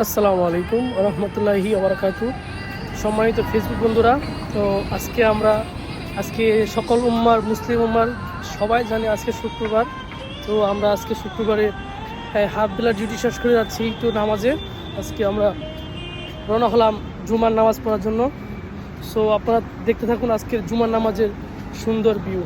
আসসালামু আলাইকুম রহমতুল্লাহি ওবারাকাতু। সম্মানিত ফেসবুক বন্ধুরা, তো আজকে সকল মুসলিম উম্মার সবাই জানে আজকে শুক্রবার। তো আমরা আজকে শুক্রবারে হাফ বেলার ডিউটি শেষ করে যাচ্ছি একটু নামাজে। আজকে আমরা রওনা হলাম জুমার নামাজ পড়ার জন্য। সো আপনারা দেখতে থাকুন আজকের জুমার নামাজের সুন্দর ভিউ।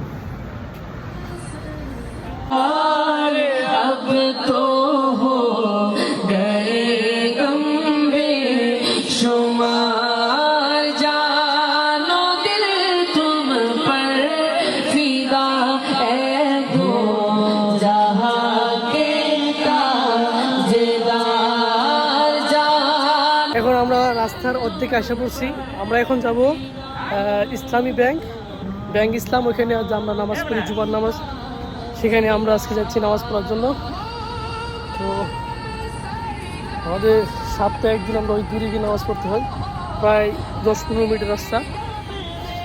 এখন আমরা রাস্তার অর্ধেকে আসা পড়ছি। আমরা এখন যাব ইসলামী ব্যাংক ইসলাম, ওইখানে আমরা নামাজ পড়ি জুমার নামাজ। সেখানে আমরা আজকে যাচ্ছি নামাজ পড়ার জন্য। তো আমাদের সপ্তাহে একদিন আমরা ওই দূরে গিয়ে নামাজ পড়তে হয়, প্রায় 10-15 মিনিটের রাস্তা।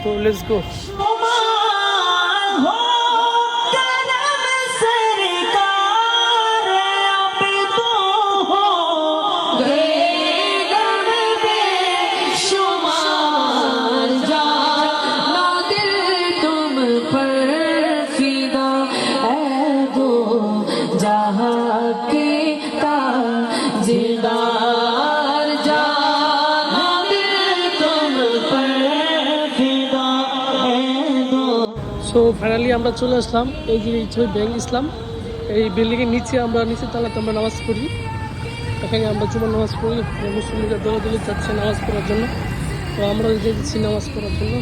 তো লেটস গো। সো ফাইনালি আমরা চলে আসলাম এই যে ব্যাংক ইসলাম, এই বিল্ডিংয়ের নিচে নিচের তলাতে আমরা নামাজ পড়ি। এখানে আমরা জুমার নামাজ পড়ি, মুসলিমরা দৌড়াদৌড়ি যাচ্ছে নামাজ পড়ার জন্য। তো আমরা যাচ্ছি নামাজ পড়ার জন্য।